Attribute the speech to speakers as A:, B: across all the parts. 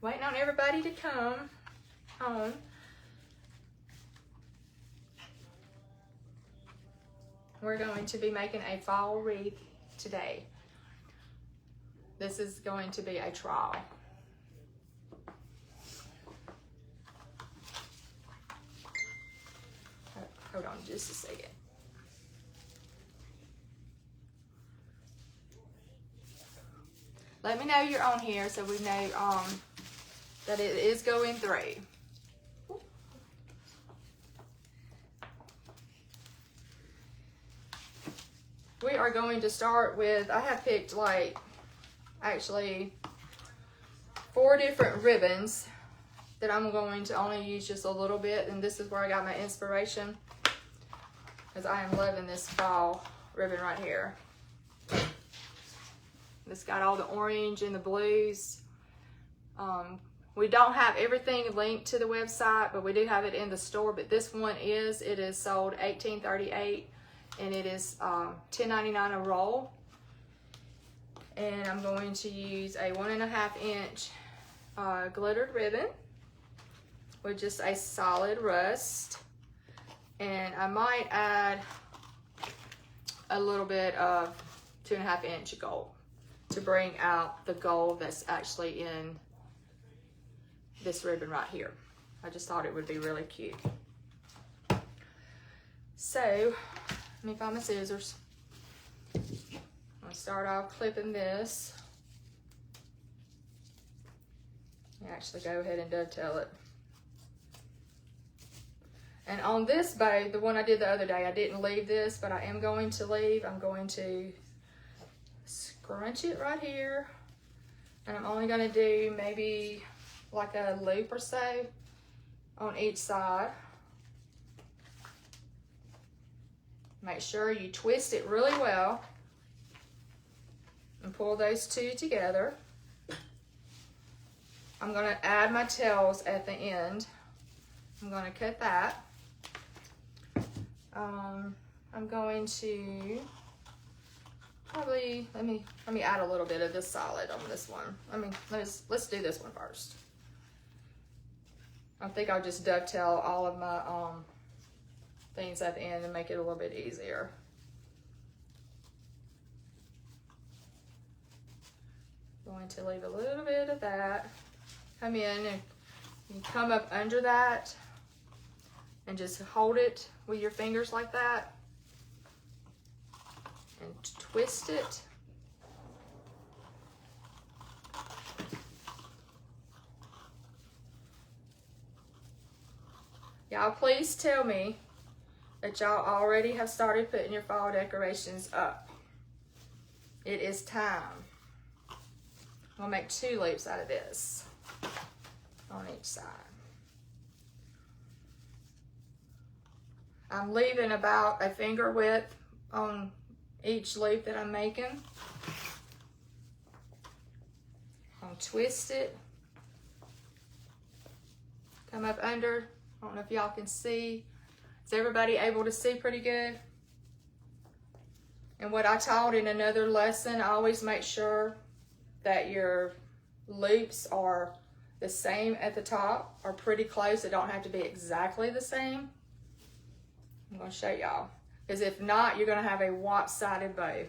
A: Waiting on everybody to come on. We're going to be making a fall wreath today. This is going to be a trial. Hold on just a second. Let me know you're on here so we know that it is going through. We are going to start with, I have picked like, actually 4 different ribbons that I'm going to only use just a little bit, and this is where I got my inspiration, because I am loving this fall ribbon right here. It's got all the orange and the blues. We don't have everything linked to the website, but we do have it in the store. But this one is, it is sold $18.38, and it is $10.99 a roll. And I'm going to use a 1.5 inch glittered ribbon with just a solid rust. And I might add a little bit of 2.5 inch gold to bring out the gold that's actually in this ribbon right here. I just thought it would be really cute. So, let me find my scissors. I'm gonna start off clipping this. Actually go ahead and dovetail it. And on this bow, the one I did the other day, I didn't leave this, but I am going to leave. I'm going to scrunch it right here. And I'm only gonna do maybe like a loop or so on each side. Make sure you twist it really well and pull those two together. I'm gonna add my tails at the end. I'm gonna cut that. I'm going to probably, let me add a little bit of this solid on this one. Let's do this one first. I think I'll just dovetail all of my things at the end and make it a little bit easier. Going to leave a little bit of that. Come in and you come up under that and just hold it with your fingers like that and twist it. Y'all please tell me that y'all already have started putting your fall decorations up. It is time. I'm gonna make 2 loops out of this on each side. I'm leaving about a finger width on each loop that I'm making. I'll twist it, come up under. I don't know if y'all can see. Is everybody able to see pretty good? And what I taught in another lesson, I always make sure that your loops are the same at the top, or pretty close. They don't have to be exactly the same. I'm gonna show y'all. Because if not, you're gonna have a lopsided bow.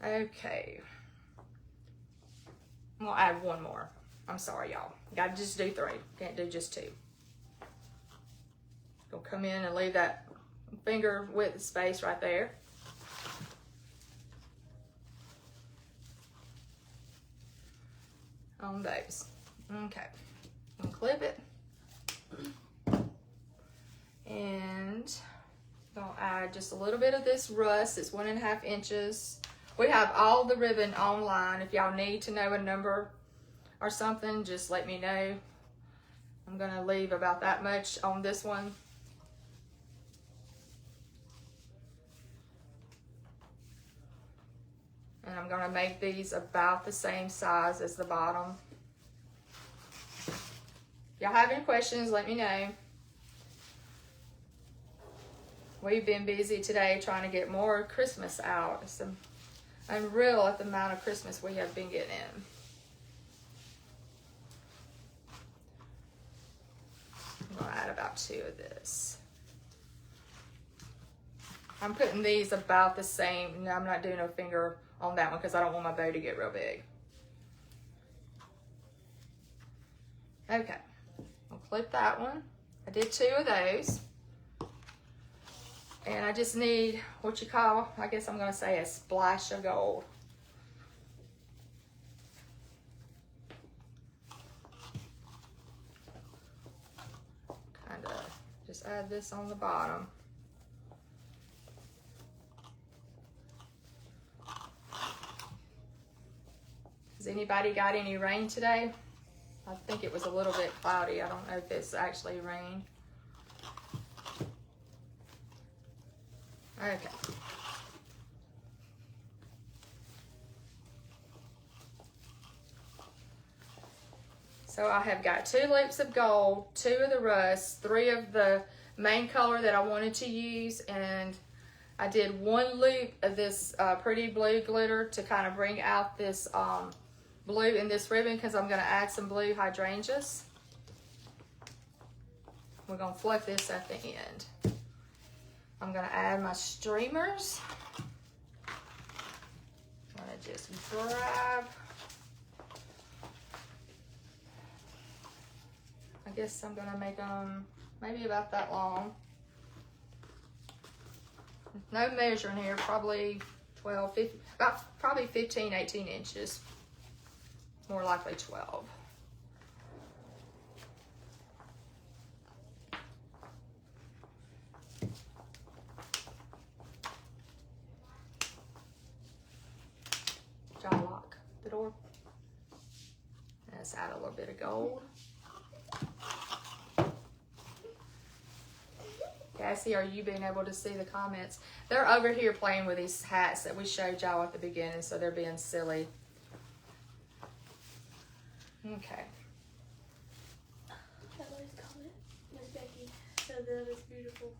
A: Okay. I'm gonna add 1 more. I'm sorry, y'all. Gotta just do 3. Can't do just 2. Gonna come in and leave that finger width space right there. On those. Okay. I'm gonna clip it. And I'm gonna add just a little bit of this rust. It's 1.5 inches. We have all the ribbon online. If y'all need to know a number or something, just let me know. I'm gonna leave about that much on this one. And I'm gonna make these about the same size as the bottom. If y'all have any questions, let me know. We've been busy today trying to get more Christmas out. It's unreal at the amount of Christmas we have been getting in. gonna add about 2 of this. I'm putting these about the same. No, I'm not doing a finger on that one because I don't want my bow to get real big. Okay, I'll clip that one. I did 2 of those. And I just need what you call, I guess I'm gonna say, a splash of gold. Kind of just add this on the bottom. Has anybody got any rain today? I think it was a little bit cloudy. I don't know if it's actually rained. Okay. So I have got 2 loops of gold, 2 of the rust, 3 of the main color that I wanted to use, and I did 1 loop of this pretty blue glitter to kind of bring out this blue in this ribbon because I'm going to add some blue hydrangeas. We're going to fluff this at the end. I'm going to add my streamers. I'm going to just grab, I guess I'm going to make them maybe about that long. No measuring here, probably 12, 15, about probably 15, 18 inches. More likely 12. Jaw lock the door. Let's add a little bit of gold. Cassie, are you being able to see the comments? They're over here playing with these hats that we showed y'all at the beginning, so they're being silly. Okay.
B: Everybody's comment. Miss Becky said that it's beautiful.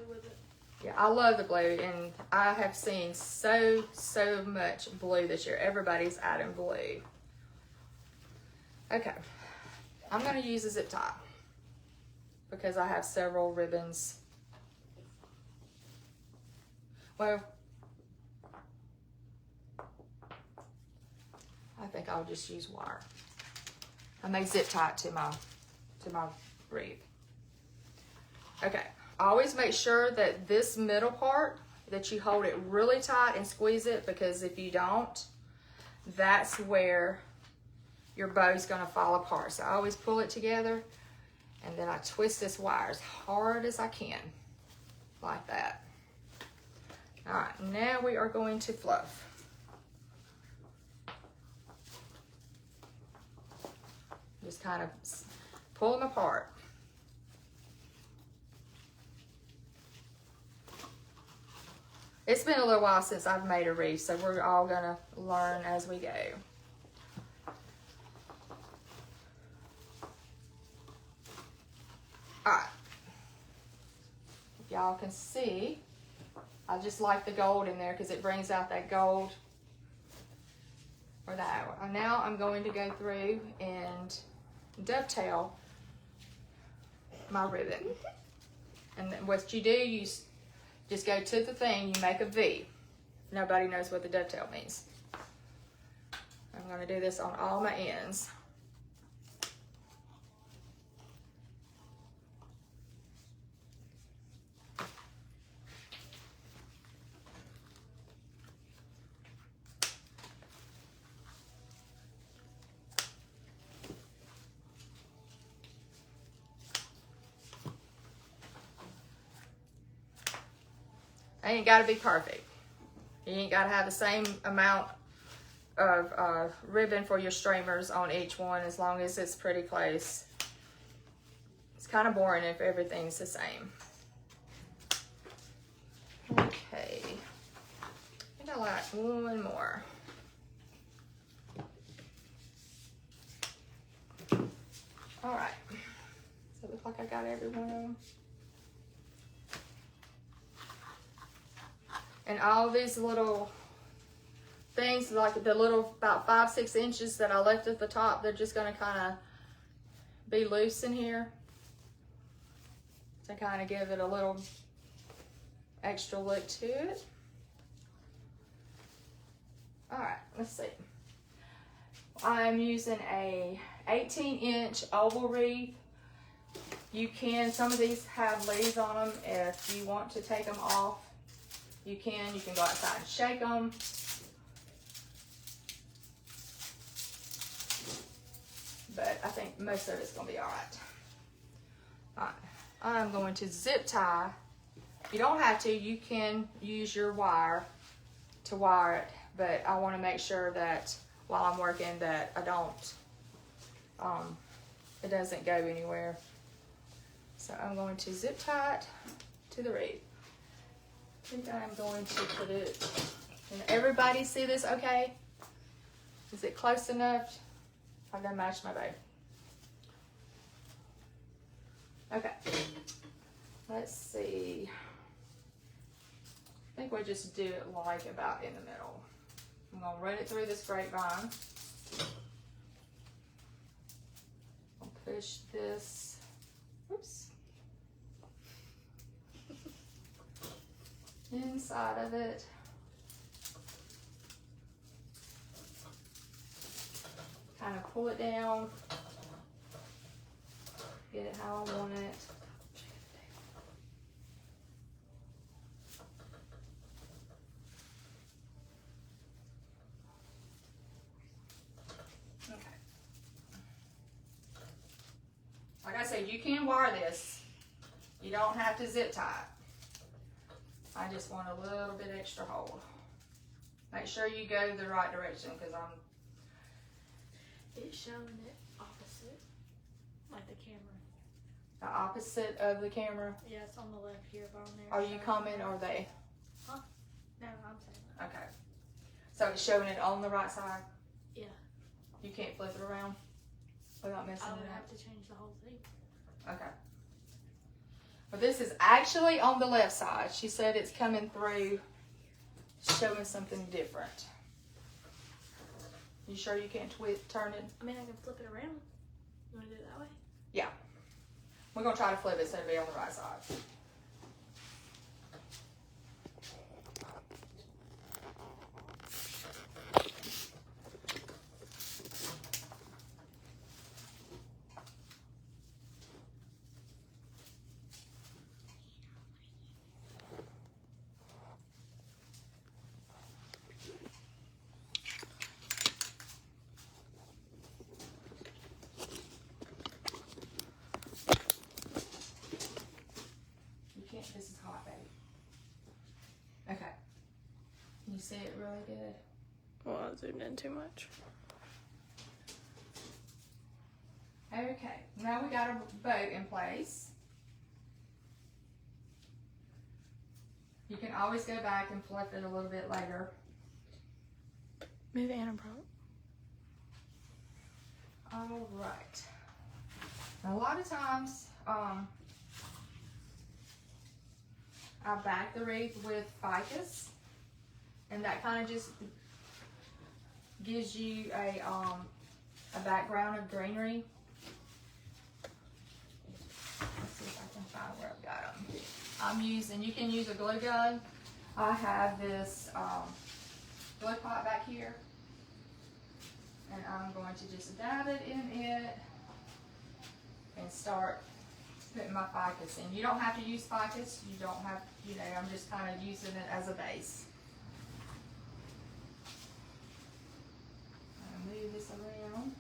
B: With it.
A: Yeah, I love the blue, and I have seen so much blue this year. Everybody's adding blue. Okay, I'm going to use a zip tie because I have several ribbons. Well, I think I'll just use wire. I may zip tie it to my wreath. Okay, always make sure that this middle part, that you hold it really tight and squeeze it, because if you don't, that's where your bow's gonna fall apart. So I always pull it together, and then I twist this wire as hard as I can, like that. All right, now we are going to fluff. Just kind of pull them apart. It's been a little while since I've made a wreath, so we're all gonna learn as we go. All right. If y'all can see, I just like the gold in there because it brings out that gold or that. Now I'm going to go through and dovetail my ribbon. And then what you do, you just go to the thing, you make a V. Nobody knows what the dovetail means. I'm going to do this on all my ends. It ain't got to be perfect. You ain't got to have the same amount of ribbon for your streamers on each one, as long as it's pretty close. It's kind of boring if everything's the same. Okay. I think I like one more. All right. So it looks like I got every one of them. And all these little things, like the little about 5-6 inches that I left at the top, they're just going to kind of be loose in here. to kind of give it a little extra look to it. All right, let's see. I'm using a 18-inch oval wreath. You can, some of these have leaves on them. If you want to take them off, you can. You can go outside and shake them. But I think most of it's gonna be all right. All right, I'm going to zip tie. You don't have to, you can use your wire to wire it, but I wanna make sure that while I'm working that I don't, it doesn't go anywhere. So I'm going to zip tie it to the wreath. I think I'm going to put it, can everybody see this okay? Is it close enough? I've done matched my bow. Okay, let's see. I think we'll just do it like about in the middle. I'm gonna run it through this grapevine. I'll push this, oops, inside of it. Kind of pull it down, get it how I want it. Okay. Like I said, you can wire this. You don't have to zip tie it. I just want a little bit extra hold. Make sure you go the right direction because
B: It's showing it opposite, like the camera.
A: the opposite of the camera.
B: Yeah, it's on the left here, but on there.
A: Are you coming or they?
B: Huh? No, I'm saying that.
A: Okay. So it's showing it on the right side?
B: Yeah.
A: You can't flip it around without messing
B: I would
A: it
B: have to change the whole thing.
A: up? Okay. But this is actually on the left side. She said it's coming through showing something different. You sure you can't turn it?
B: I mean, I can flip it around. You want to do it that way?
A: Yeah. We're going to try to flip it so it'll be on the right side. This is hot, baby. Okay. Can you see it really good?
B: Well, I zoomed in too much.
A: Okay. Now we got our bow in place. You can always go back and flip it a little bit later.
B: Move Anna Brown.
A: All right. Now, a lot of times, I back the wreath with ficus, and that kind of just gives you a background of greenery. Let's see if I can find where I've got them. I'm using, you can use a glue gun. I have this glue pot back here, and I'm going to just dab it in it and start putting my ficus in. You don't have to use ficus. You don't have, you know, I'm just kind of using it as a base. I'm gonna move this around.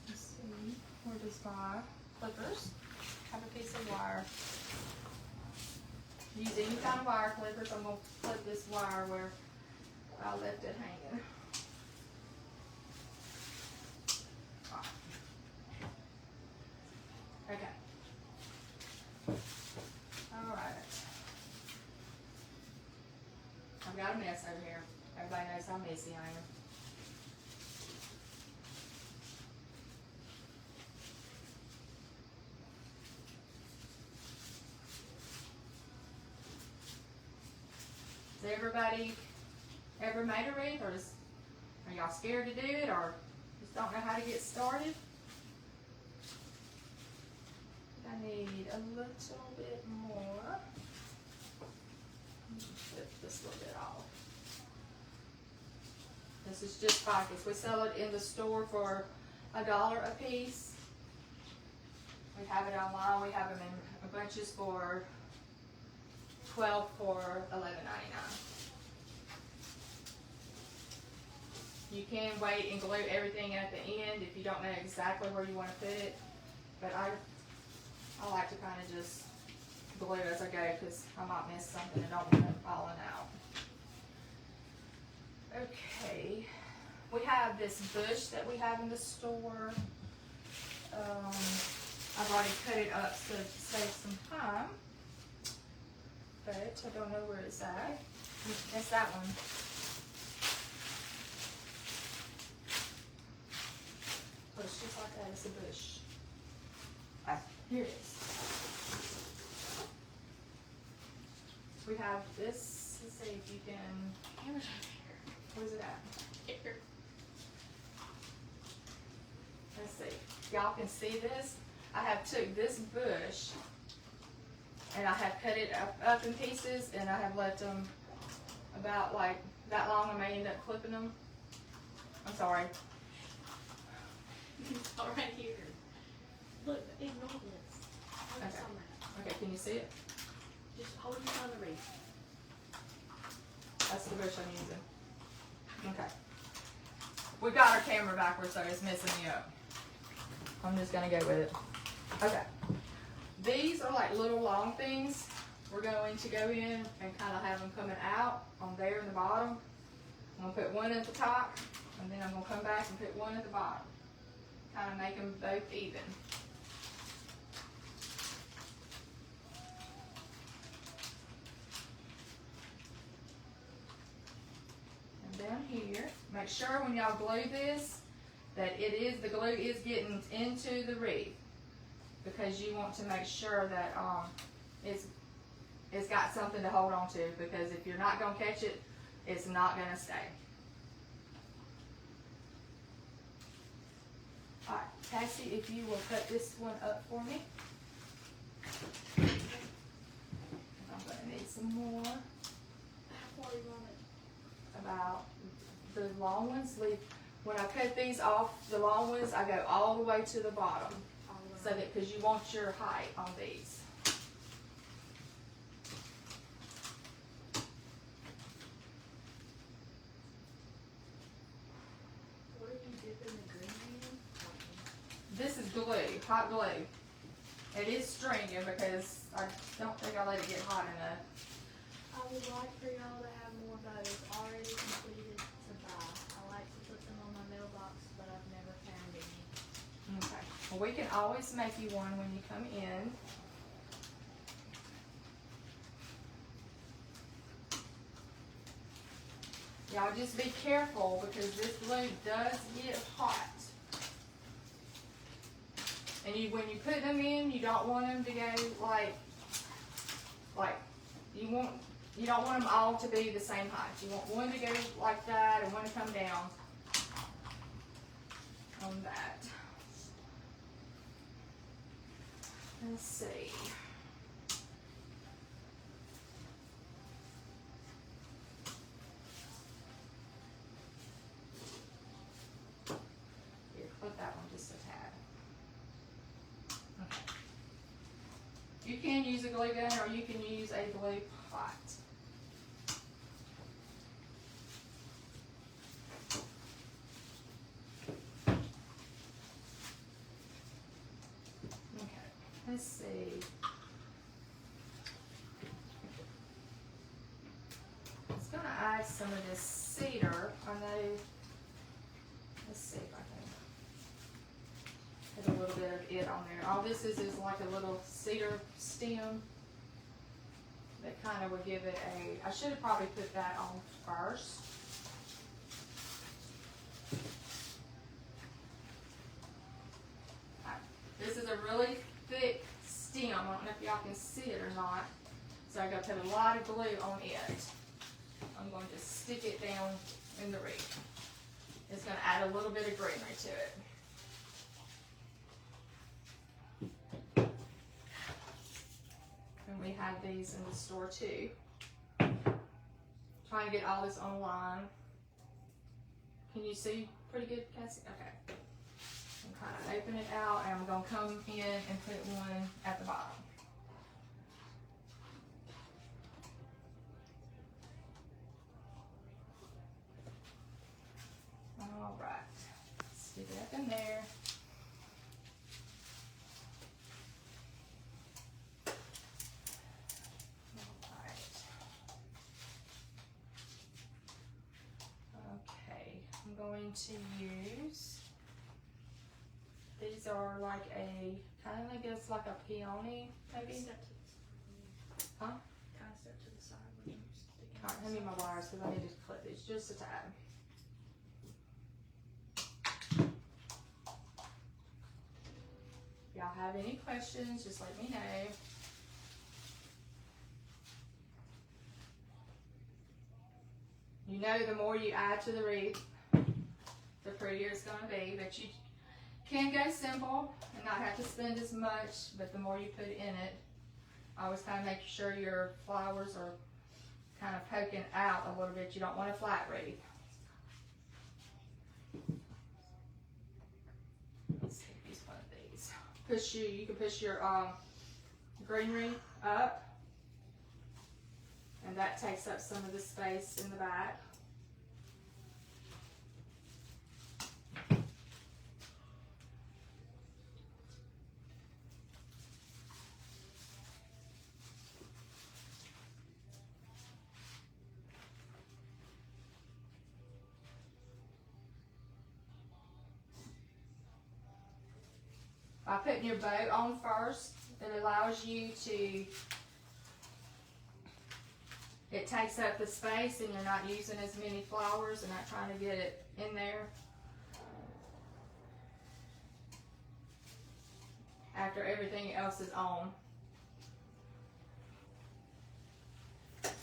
A: Let's see, where does my clippers? Have a piece of wire. Use any kind of wire clippers. I'm gonna clip this wire where I left it hanging. Okay. All right. I've got a mess over here. Everybody knows how messy I am. Has everybody ever made a wreath, or are y'all scared to do it, or just don't know how to get started? I need a little bit more. Flip this a little bit off. This is just pockets. We sell it in the store for $1 a piece. We have it online. We have them in bunches for 12 for $11.99. You can wait and glue everything at the end if you don't know exactly where you want to put it. But I like to kind of just glue as I go because I might miss something and don't want it falling out. Okay, we have this bush that we have in the store. I've already cut it up to save some time, but I don't know where it's at. It's that one. Oh, it's just like that. It's a bush. Here it is. We have this. Let's see if you can.
B: Camera's over here.
A: Where's it at?
B: Here.
A: Let's see. Y'all can see this. I have took this bush and I have cut it up in pieces and I have left them about like that long. I may end up clipping them. I'm sorry.
B: It's all right here. Look, ignore this. Focus
A: Okay.
B: on that.
A: Okay, can you see it?
B: Just hold it on the wreath.
A: That's the bush I'm using. Okay. We got our camera backwards, so it's messing me up. I'm just gonna go with it. Okay. These are like little long things. We're going to go in and kind of have them coming out on there in the bottom. I'm gonna put one at the top, and then I'm gonna come back and put one at the bottom. Kind of make them both even. And down here, make sure when y'all glue this that the glue is getting into the wreath, because you want to make sure that it's got something to hold on to, because if you're not gonna catch it, it's not gonna stay. Alright, Cassie, if you will cut this one up for me. I'm gonna need some more.
B: How far you want it?
A: About the long ones. When I cut these off, the long ones, I go all the way to the bottom,
B: All the way.
A: so that because you want your height on these.
B: What are you dipping the green in?
A: This is glue, hot glue. It is stringing because I don't think I let it get hot enough.
B: I would like for y'all to have more bows already completed to buy. I like to put them on my mailbox, but I've never found any.
A: Okay. Well, we can always make you one when you come in. Y'all just be careful because this glue does get hot. And when you put them in, you don't want them to go like you don't want them all to be the same height. You want one to go like that and one to come down on that. Let's see. Here, clip that one just a tad. Okay. You can use a glue gun or you can use a glue pot. Okay, let's see. I was gonna add some of this cedar. I know. Let's see if I can put a little bit of it on there. All this is like a little cedar stem that kind of would give it a, I should have probably put that on first. This is a really thick stem. I don't know if y'all can see it or not. So I got to put a lot of glue on it. I'm going to stick it down in the wreath. It's going to add a little bit of greenery to it. these in the store too. Trying to get all this on the line. Can you see pretty good, Cassie? Okay. I'm kind of open it out, and I'm going to come in and put one at the bottom. All right. Stick it up in there. Going to use, these are like a, kind of I guess like a peony maybe? Huh?
B: Kind of step to the side when you're sticking.
A: Alright, hand me my wires because I need to clip these just a tad. If y'all have any questions, just let me know. You know, the more you add to the wreath, the prettier it's going to be, but you can go simple and not have to spend as much, but the more you put in it, always kind of make sure your flowers are kind of poking out a little bit. You don't want a flat wreath. Let's take use one of these. You can push your green wreath up, and that takes up some of the space in the back. By putting your bow on first, it allows you to, it takes up the space and you're not using as many flowers and not trying to get it in there. After everything else is on. Let's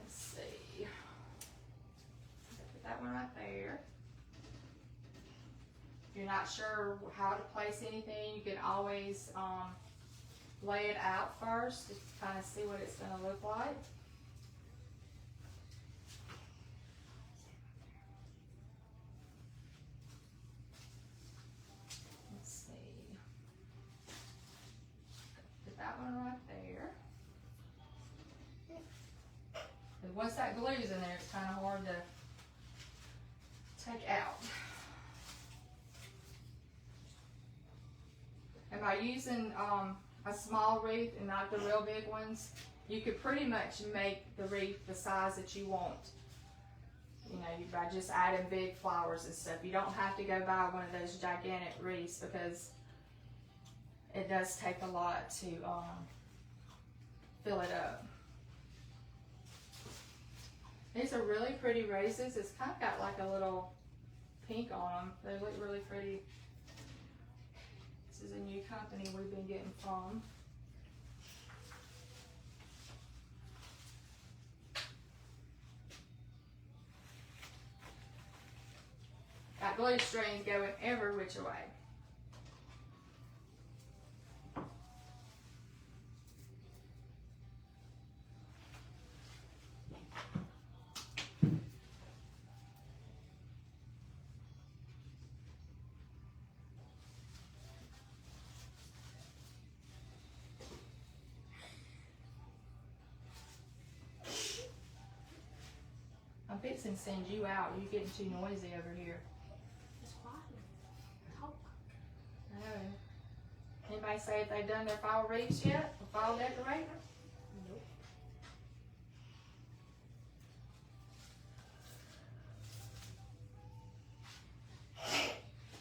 A: see. Put that one right there. If you're not sure how to place anything, you can always lay it out first to kind of see what it's going to look like. Let's see. Put that one right there. And once that glue's in there, it's kind of hard to take out. And by using a small wreath and not the real big ones, you could pretty much make the wreath the size that you want. You know, by just adding big flowers and stuff. You don't have to go buy one of those gigantic wreaths because it does take a lot to fill it up. These are really pretty roses. It's kind of got like a little pink on them. They look really pretty. This is a new company we've been getting from. Got glue strings going every which way. I'm fixing to send you out. You're getting too noisy over here.
B: It's quiet. Talk.
A: I know. Anybody say if they've done their fall wreaths yet? Or fall decorating?
B: Nope.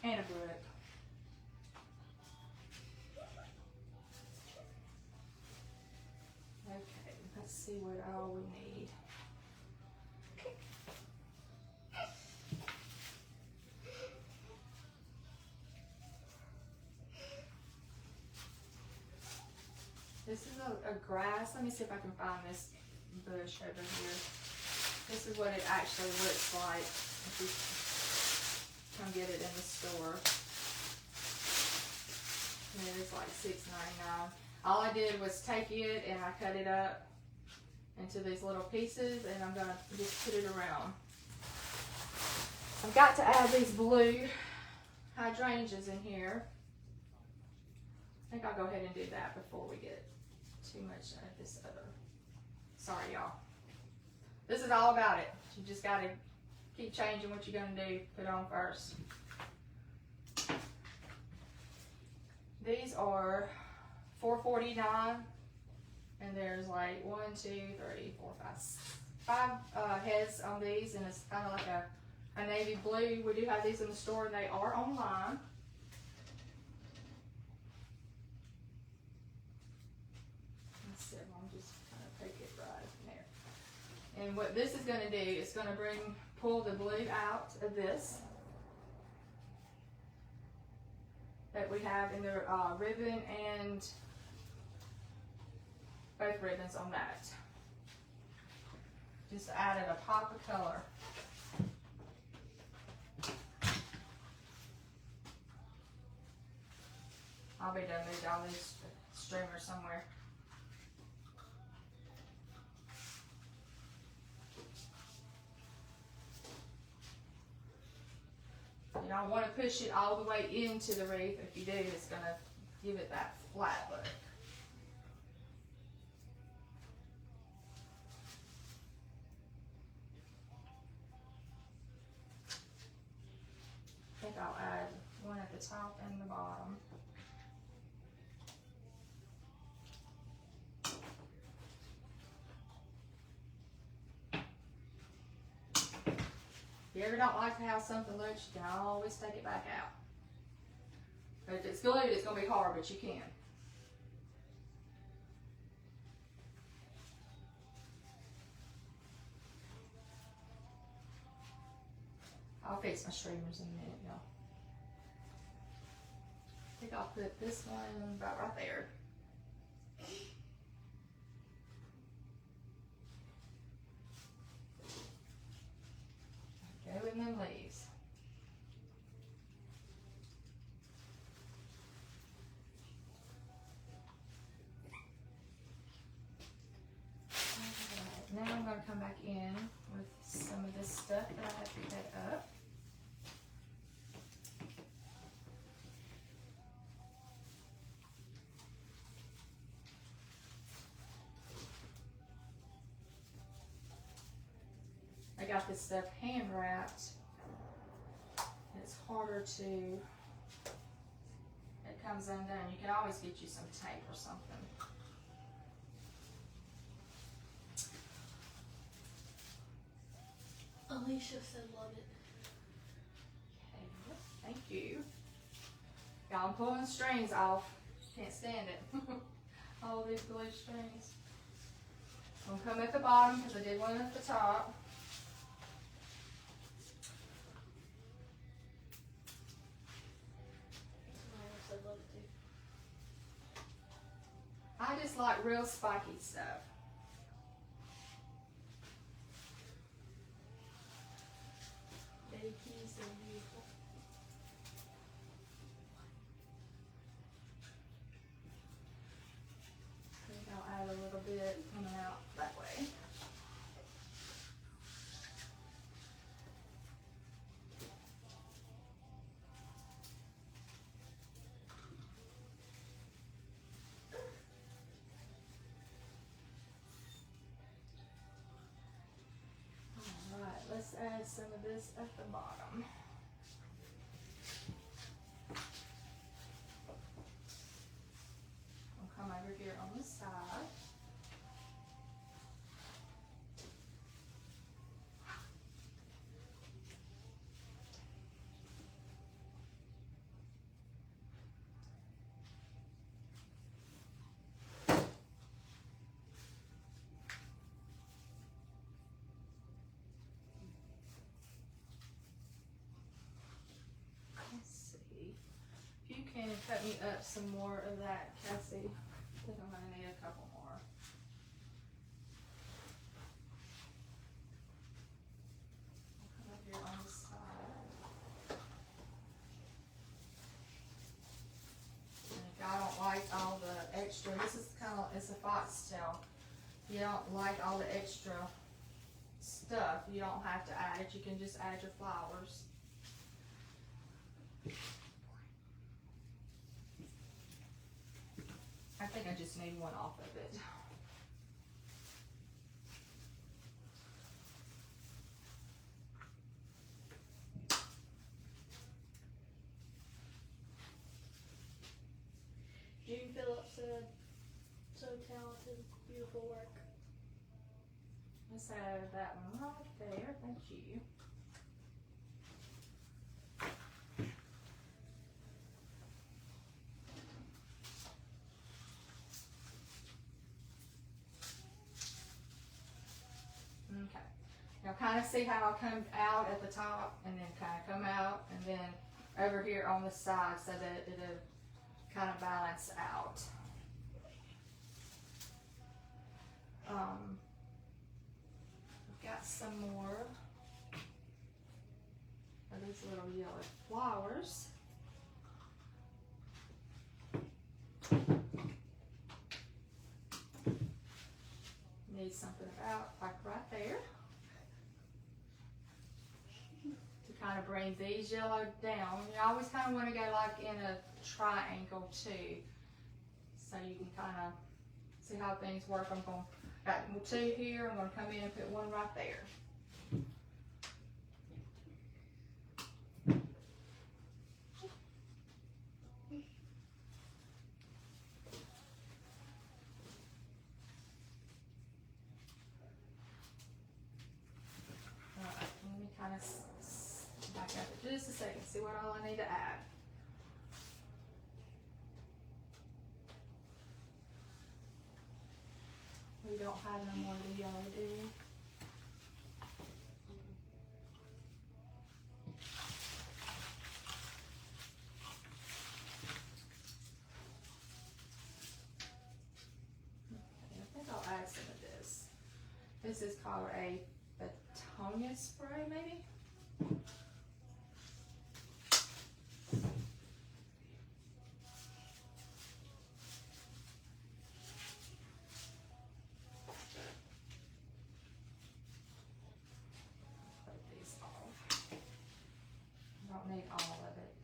A: And a brick. Okay, let's see what all we need. This is a grass. Let me see if I can find this bush over here. This is what it actually looks like if you come get it in the store. And it is like $6.99. All I did was take it and I cut it up into these little pieces, and I'm gonna just put it around. I've got to add these blue hydrangeas in here. I think I'll go ahead and do that before we get too much of this other. Sorry, y'all. This is all about it. You just gotta keep changing what you're gonna do. Put on first. These are $4.49, and there's like 1, 2, 3, 4, 5 heads on these, and it's kind of like a navy blue. We do have these in the store, and they are online. Let's see, I'm just kind of take it right in there. And what this is going to do is going to pull the blue out of this that we have in the ribbon, and both ribbons on that. Just added a pop of color. I'll be done with all these streamers somewhere. You don't want to push it all the way into the wreath. If you do, it's going to give it that flat look. I think I'll add one at the top and the bottom. If you ever don't like how something looks, you can always take it back out. But if it's glued, it's going to be hard, but you can. I'll fix my streamers in a minute, y'all. I think I'll put this one about right there. Go in them leaves. Alright, now I'm going to come back in with some of this stuff that I have cut up. I got this stuff hand wrapped. It's harder to, it comes undone. You can always get you some tape or something.
B: Alicia said love it.
A: Okay, thank you. Y'all, I'm pulling strings off. Can't stand it. All of these blue strings. I'm gonna come at the bottom because I did one at the top. I just like real spiky stuff.
B: Baby keys are beautiful.
A: I think I'll add a little bit coming out that way. Let's add some of this at the bottom. I'll come over here on the side. Can cut me up some more of that, Cassie. I think I'm going to need a couple more. I'll come up here on the side. And if y'all don't like all the extra, this is you don't like all the extra stuff, you don't have to add it. You can just add your flowers. I think I just need one off of it.
B: June Phillips said, so talented, beautiful work.
A: Let's have that one right there. Thank you. Okay. Now kind of see how I come out at the top and then kind of come out and then over here on the side so that it'll kind of balance out. We've got some more of these little yellow flowers. Need something about like right there to kind of bring these yellow down. You always kind of want to go like in a triangle too, so you can kind of see how things work. I'm going got two here. I'm going to come in and put one right there. Alright, let me kind of back up for just a second, see what all I need to add. We don't have no more of the yellow, do we? Okay, I think I'll add some of this. This is called a Batonia spray, maybe? Don't need all of it.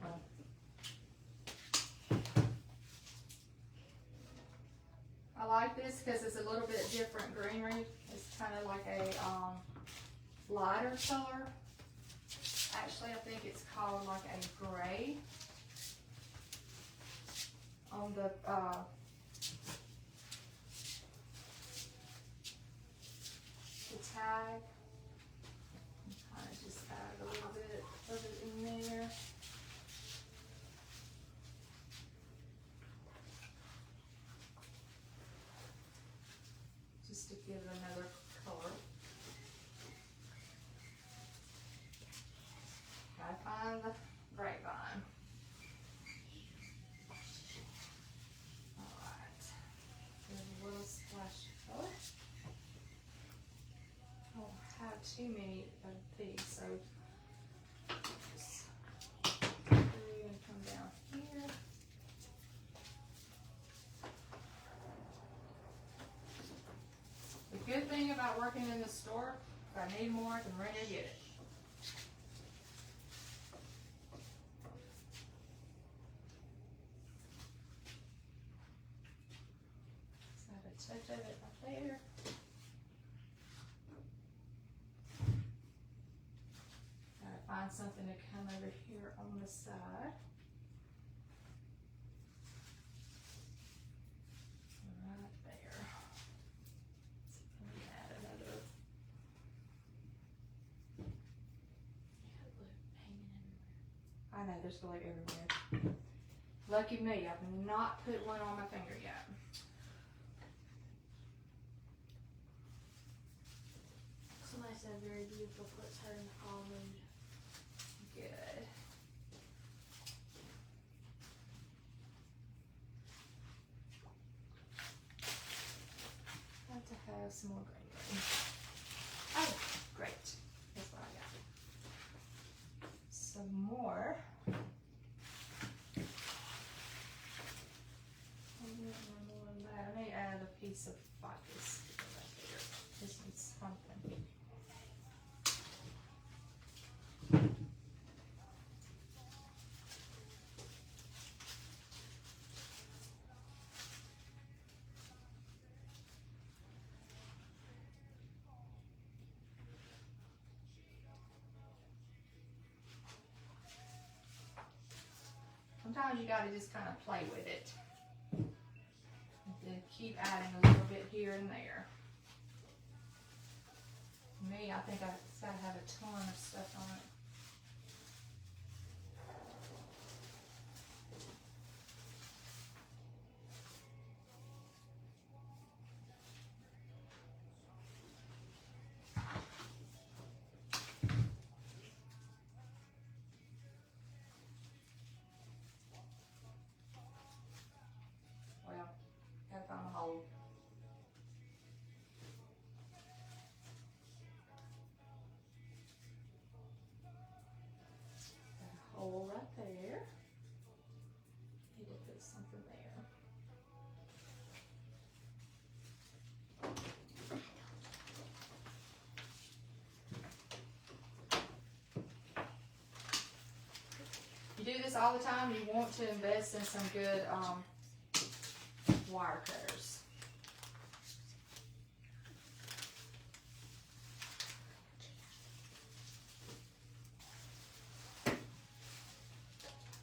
A: Well, I like this because it's a little bit different greenery. It's kind of like a lighter color. Actually, I think it's called like a gray on the tag. Kind of just add a little bit of it in there. Just to give it another color. Gotta find the grapevine. Alright. There's a little splash of color. I don't have too many of these, so just come down here. The good thing about working in the store, if I need more, I can run and get it. Just have a touch of it right there. Gotta find something to come over here on the side. Right there. Let me add another. I know there's glue everywhere. Lucky me, I've not put one on my finger yet.
B: Somebody said very beautiful, puts her in the calm mood.
A: Good. Got to have some more greenery. Oh, great. That's what I got. Some more. piece of ficus right there. This needs something. Sometimes you gotta just kind of play with it. And keep adding a little bit here and there. Me, I think it's gotta have a ton of stuff on it. Well, gotta find a hole. Got a hole right there. Need to put something there. You do this all the time, you want to invest in some good wire cutters.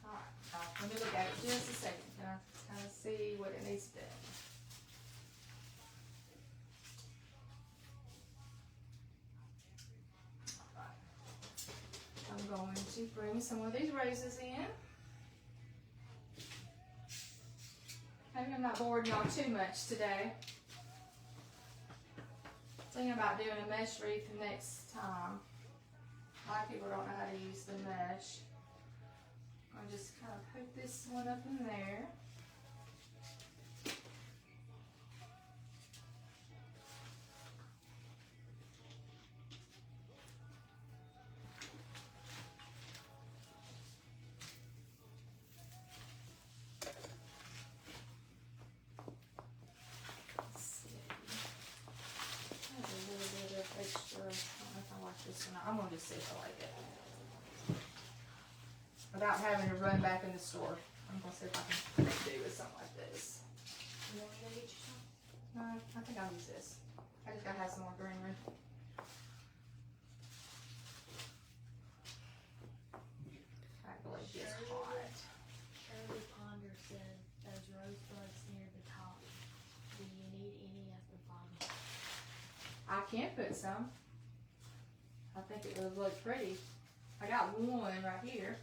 A: Alright, let me look at it just a second. Can I kind of see what it needs to do? I'm going to bring some of these roses in. Maybe I'm not boring y'all too much today. Thinking about doing a mesh wreath next time. A lot of people don't know how to use the mesh. I'll just kind of put this one up in there. I'm gonna just see if I like it. Without having to run back in the store. I'm gonna see if I can do with something like this.
B: You want me to get you some?
A: No, I think I'll use this. I just gotta have some more greenery. I believe it's hot.
B: Shirley Ponder said those rosebuds near the top. Do you need any at the bottom?
A: I can put some. I think it would look pretty. I got one right here.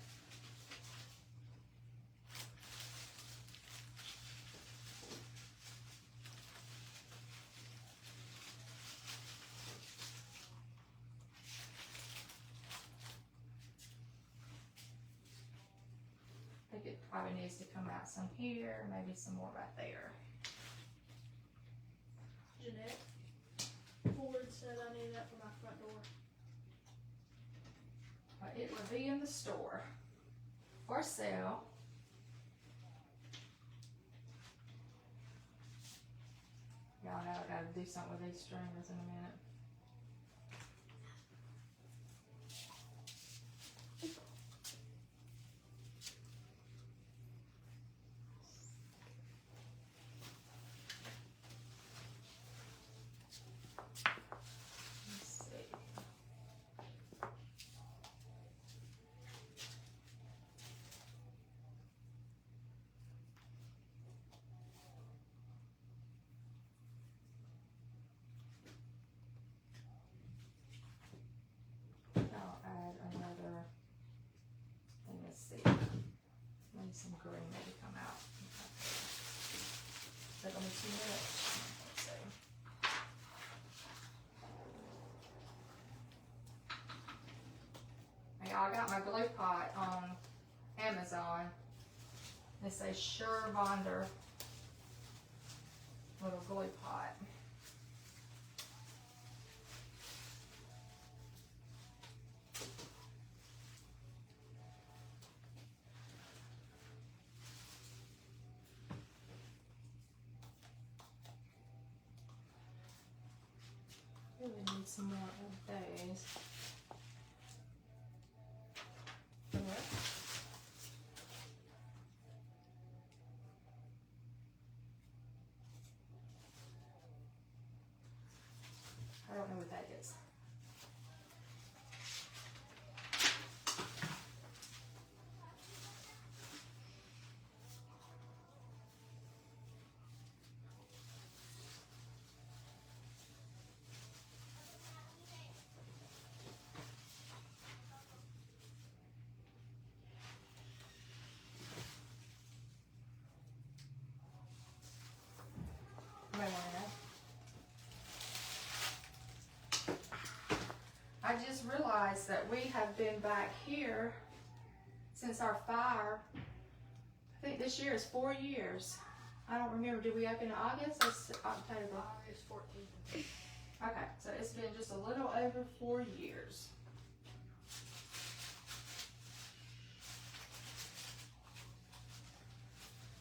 A: I think it probably needs to come out some here, maybe some more right there.
B: Jeanette Ford said I need that for my front door.
A: But it will be in the store for sale. Y'all know I gotta do something with these streamers in a minute. Let's see. I'll add another, let's see, maybe some green maybe come out. Is that gonna be too much? Let's see. Hey, y'all, I got my glue pot on Amazon. They say Sure Bonder little glue pot. Really need some more of those. I don't know what that is. Might want to know. I just realized that we have been back here since our fire. I think this year is 4 years. I don't remember. Did we open in August or October?
B: August 14th.
A: Okay, so it's been just a little over 4 years.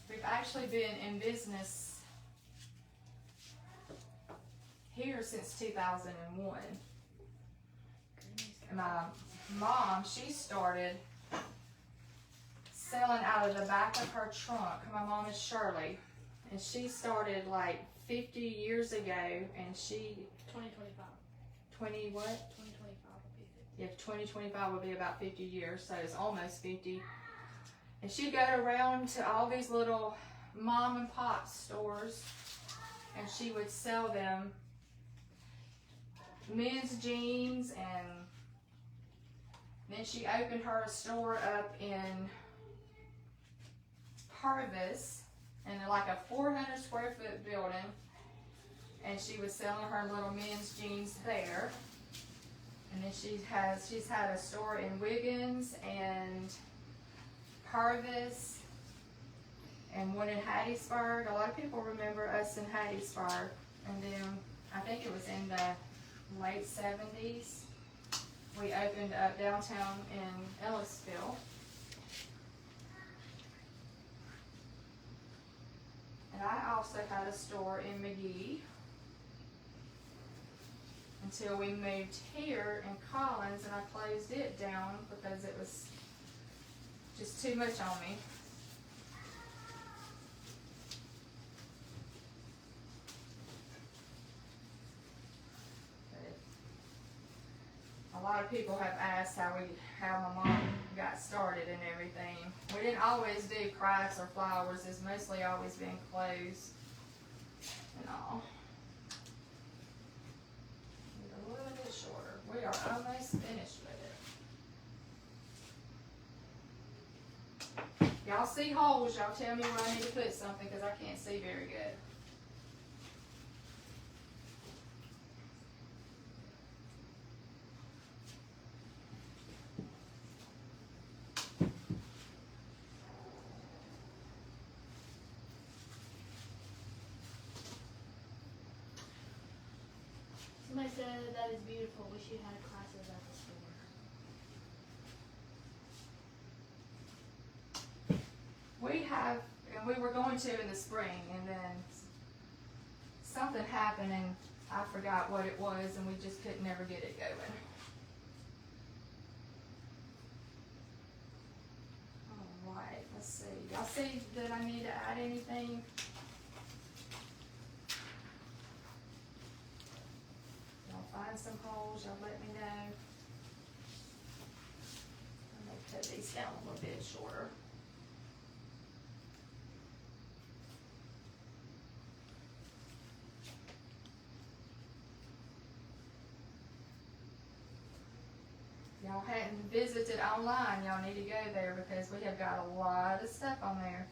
A: We've actually been in business here since 2001. And my mom, she started selling out of the back of her trunk. My mom is Shirley, and she started like 50 years ago, and she
B: 2025.
A: 20 what?
B: 2025 will be 50.
A: Yeah, 2025 will be about 50 years, so it's almost 50. And she'd go around to all these little mom and pop stores, and she would sell them men's jeans, and then she opened her store up in Harvest, in like a 400 square foot building, and she was selling her little men's jeans there. And then she's had a store in Wiggins and Harvest and one in Hattiesburg. A lot of people remember us in Hattiesburg. And then I think it was in the late 70s, we opened up downtown in Ellisville. And I also had a store in McGee until we moved here in Collins, and I closed it down because it was just too much on me. A lot of people have asked how my mom got started and everything. We didn't always do crafts or flowers. It's mostly always been clothes and all. A little bit shorter. We are almost finished with it. Y'all see holes, y'all tell me where I need to put something because I can't see very good.
B: Somebody said that is beautiful. Wish you had classes at the store.
A: We have, and we were going to in the spring, and then something happened and I forgot what it was, and we just could never get it going. Alright, let's see. Y'all see that I need to add anything? Y'all find some holes, y'all let me know. I'm gonna cut these down a little bit shorter. Y'all hadn't visited online, y'all need to go there because we have got a lot of stuff on there.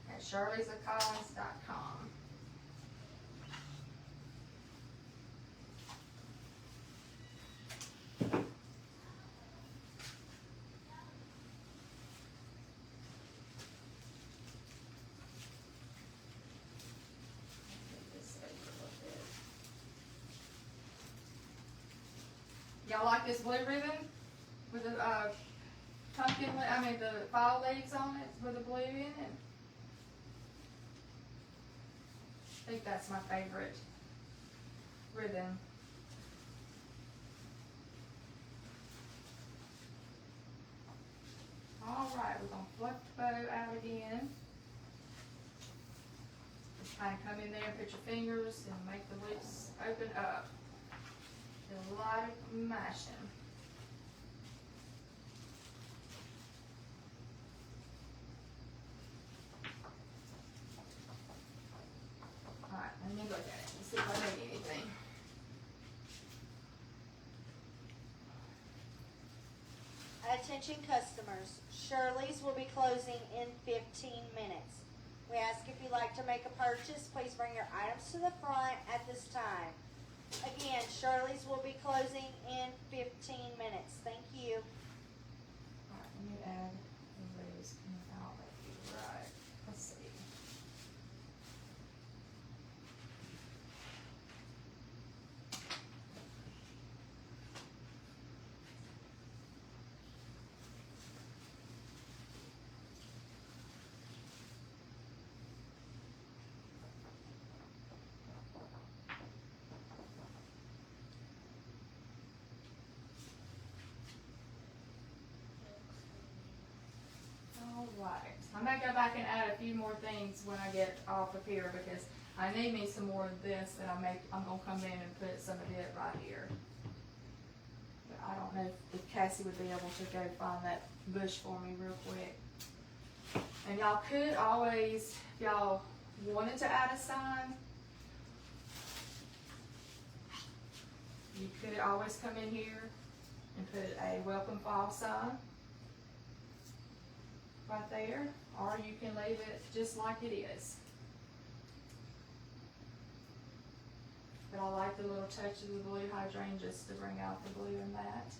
A: At shirleysofcollins.com. Y'all like this blue ribbon with the pumpkin, the fall leaves on it with the blue in it? I think that's my favorite ribbon. Alright, we're going to fluff the bow out again. Just kind of come in there and put your fingers and make the loops open up. A lot of mashing. Alright, let me look at it and see if I need anything.
C: Attention customers, Shirley's will be closing in 15 minutes. We ask if you'd like to make a purchase, please bring your items to the front at this time. Again, Shirley's will be closing in 15 minutes. Thank you.
A: Alright, let me add the rose out. Right, let's see. Alright, I may go back and add a few more things when I get off of here because I need me some more of this that I'm gonna come in and put some of it right here. But I don't know if Cassie would be able to go find that bush for me real quick. And y'all could always, if y'all wanted to add a sign, you could always come in here and put a welcome fall sign right there, or you can leave it just like it is. But I like the little touch of the blue hydrangeas to bring out the blue in that.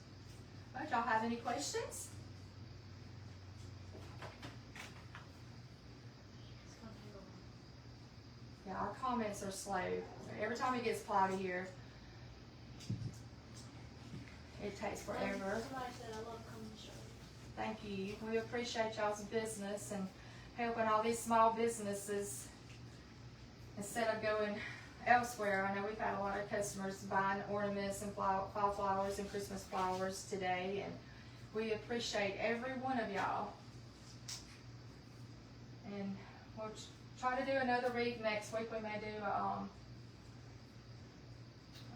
A: But y'all have any questions? Yeah, our comments are slow. Every time it gets cloudy here, it takes forever.
B: Somebody said I love coming to Shirley.
A: Thank you. We appreciate y'all's business and helping all these small businesses instead of going elsewhere. I know we've had a lot of customers buying ornaments and fall flowers and Christmas flowers today, and we appreciate every one of y'all. And we'll try to do another wreath next week. We may do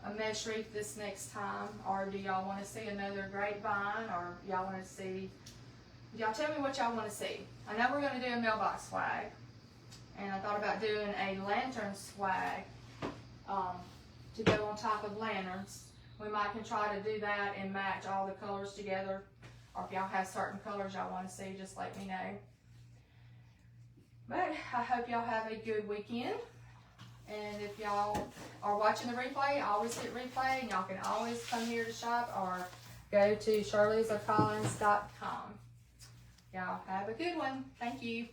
A: a mesh wreath this next time, or do y'all want to see another grapevine, or y'all want to see, y'all tell me what y'all want to see. I know we're going to do a mailbox swag, and I thought about doing a lantern swag to go on top of lanterns. We might can try to do that and match all the colors together, or if y'all have certain colors y'all want to see, just let me know. But I hope y'all have a good weekend. And if y'all are watching the replay, always hit replay, and y'all can always come here to shop or go to shirleysorcollins.com. Y'all have a good one. Thank you.